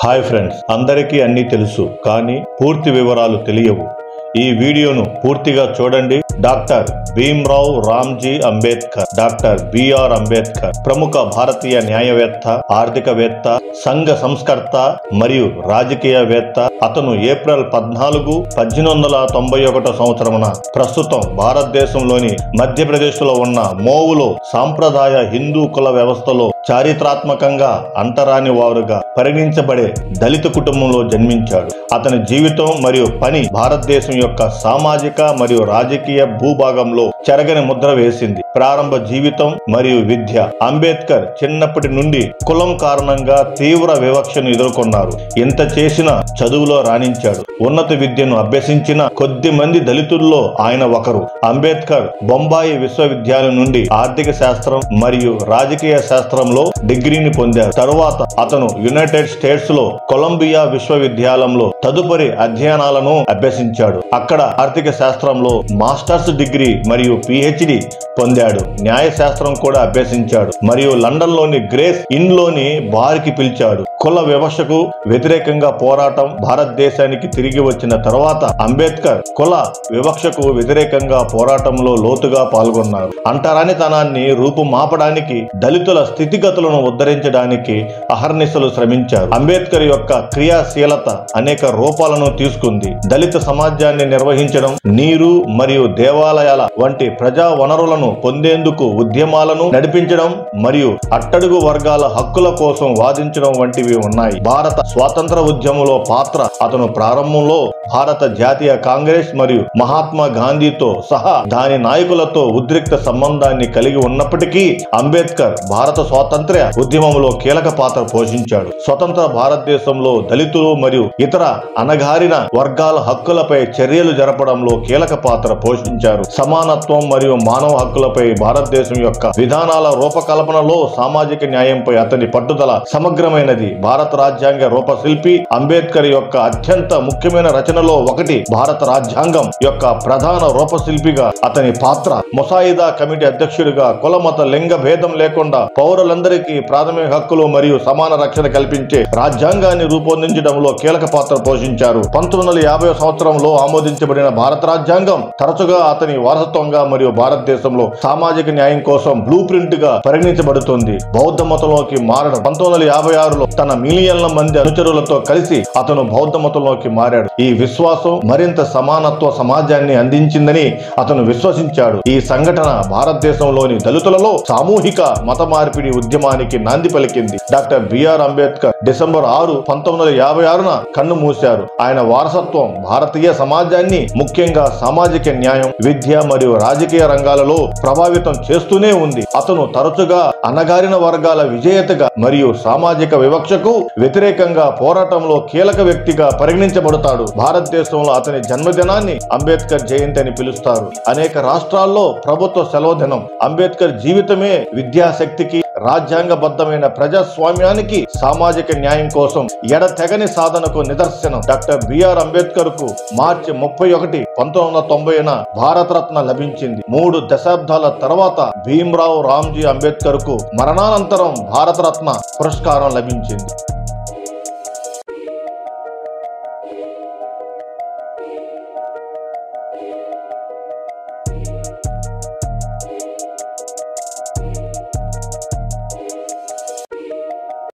Hi friends, అందరికీ అన్నీ తెలుసు, కానీ పూర్తి వివరాలు తెలియవు. ఈ వీడియోను పూర్తిగా చూడండి. Doctor Bhimrao Ramji Ambedkar, doctor BR Ambedkar ప్రముఖ భారతీయ న్యాయవేత్త, ఆర్థికవేత్త, సంఘ సంస్కర్త మరియు రాజకీయవేత్త. అతను ఏప్రిల్ 14, 1891 సంవత్సరమున ప్రస్తుతం భారతదేశంలోని మధ్యప్రదేశ్ లో ఉన్న మోవులో సాంప్రదాయ హిందూ కుల వ్యవస్థలో చారిత్రాత్మకంగా అంటరాని వారుగా పరిగణించబడే దళిత కుటుంబంలో జన్మించాడు. అతని జీవితం మరియు పని భారతదేశం యొక్క సామాజిక మరియు రాజకీయ భూభాగంలో చెరగని ముద్ర వేసింది. ప్రారంభ జీవితం మరియు విద్య. అంబేద్కర్ చిన్నప్పటి నుండి కులం కారణంగా తీవ్ర వివక్షను ఎదుర్కొన్నారు. ఇంత చేసిన చదువులో రాణించాడు. ఉన్నత విద్యను అభ్యసించిన కొద్ది మంది దళితుల్లో ఆయన ఒకరు. అంబేద్కర్ బొంబాయి విశ్వవిద్యాలయం నుండి ఆర్థిక శాస్త్రం మరియు రాజకీయ శాస్త్రంలో డిగ్రీని పొందారు. తరువాత అతను యునైటెడ్ స్టేట్స్ లో కొలంబియా విశ్వవిద్యాలయంలో తదుపరి అధ్యయనాలను అభ్యసించాడు. అక్కడ ఆర్థిక శాస్త్రంలో మాస్టర్స్ డిగ్రీ మరియు పిహెచ్డి పొందాడు. న్యాయశాస్త్రం కూడా అభ్యసించాడు మరియు లండన్ లోని గ్రేస్ ఇన్ లోని బార్ కి పిలిచాడు. కుల వివక్షకు వ్యతిరేకంగా పోరాటం. భారతదేశానికి తిరిగి వచ్చిన తర్వాత అంబేద్కర్ కుల వివక్షకు వ్యతిరేకంగా పోరాటంలో లోతుగా పాల్గొన్నారు. అంటరానితనాన్ని రూపుమాపడానికి, దళితుల స్థితిగతులను ఉద్ధరించడానికి అహర్నిశలు శ్రమించారు. అంబేద్కర్ యొక్క క్రియాశీలత అనేక రూపాలను తీసుకుంది. దళిత సమాజాన్ని నిర్వహించడం, నీరు మరియు దేవాలయాల వంటి ప్రజా వనరులను పొందేందుకు ఉద్యమాలను నడిపించడం మరియు అట్టడుగు వర్గాల హక్కుల కోసం వాదించడం వంటివి ఉన్నాయి. భారత స్వాతంత్ర ఉద్యమంలో పాత్ర. అతను ప్రారంభంలో భారత జాతీయ కాంగ్రెస్ మరియు మహాత్మా గాంధీతో సహా దాని నాయకులతో ఉద్రిక్త సంబంధాన్ని కలిగి ఉన్నప్పటికీ అంబేద్కర్ భారత స్వాతంత్ర్య ఉద్యమంలో కీలక పాత్ర పోషించాడు. స్వతంత్ర భారతదేశంలో దళితులు మరియు ఇతర అణగారిన వర్గాల హక్కులపై చర్యలు జరపడంలో కీలక పాత్ర పోషించారు. సమానత్వం మరియు మానవ హక్కులపై భారతదేశం యొక్క విధానాల రూపకల్పనలో సామాజిక న్యాయంపై అతని పట్టుదల సమగ్రమైనది. భారత రాజ్యాంగ రూపశిల్పి. అంబేద్కర్ యొక్క అత్యంత ముఖ్యమైన రచనలో ఒకటి భారత రాజ్యాంగం యొక్క ప్రధాన రూపశిల్పిగా అతని పాత్ర. ముసాయిదా కమిటీ అధ్యక్షుడిగా కులమత లింగ భేదం లేకుండా పౌరులందరికీ ప్రాథమిక హక్కులు మరియు సమాన రక్షణ కల్పించే రాజ్యాంగాన్ని రూపొందించడంలో కీలక పాత్ర పోషించారు. 1950 సంవత్సరంలో ఆమోదించబడిన భారత రాజ్యాంగం తరచుగా అతని వారసత్వంగా మరియు భారతదేశంలో సామాజిక న్యాయం కోసం బ్లూ ప్రింట్ గా పరిగణించబడుతుంది. బౌద్ధ మతంలోకి మారడం. 1956లో తన మిలియన్ల మంది అనుచరులతో కలిసి అతను బౌద్ధ మతంలోకి మారాడు. ఈ విశ్వాసం మరింత సమానత్వ సమాజాన్ని అందించిందని అతను విశ్వసించాడు. ఈ సంఘటన భారతదేశంలోని దళితులలో సామూహిక మత మార్పిడి ఉద్యమానికి నాంది పలికింది. డాక్టర్ బిఆర్ అంబేద్కర్ డిసెంబర్ 6, 1956న కన్ను మూశారు. ఆయన వారసత్వం భారతీయ సమాజాన్ని ముఖ్యంగా సామాజిక న్యాయం, విద్య మరియు రాజకీయ రంగాలలో ప్రభావితం చేస్తూనే ఉంది. అతను తరచుగా అణగారిన వర్గాల విజేతగా మరియు సామాజిక వివక్షకు వ్యతిరేకంగా పోరాటంలో కీలక వ్యక్తిగా పరిగణించబడతాడు. భారతదేశంలో అతని జన్మదినాన్ని అంబేద్కర్ జయంతి అని పిలుస్తారు. అనేక రాష్ట్రాల్లో ప్రభుత్వ సెలవు దినం. అంబేద్కర్ జీవితమే విద్యాశక్తికి, రాజ్యాంగబద్ధమైన ప్రజాస్వామ్యానికి, సామాజిక న్యాయం కోసం ఎడతెగని సాధనకు నిదర్శనం. డాక్టర్ బిఆర్ అంబేద్కర్ కు మార్చి 31, 1990న భారతరత్న లభించింది. 3 దశాబ్దాల తర్వాత భీమ్రావ్ రామ్జీ అంబేద్కర్ కు మరణానంతరం భారతరత్న పురస్కారం లభించింది.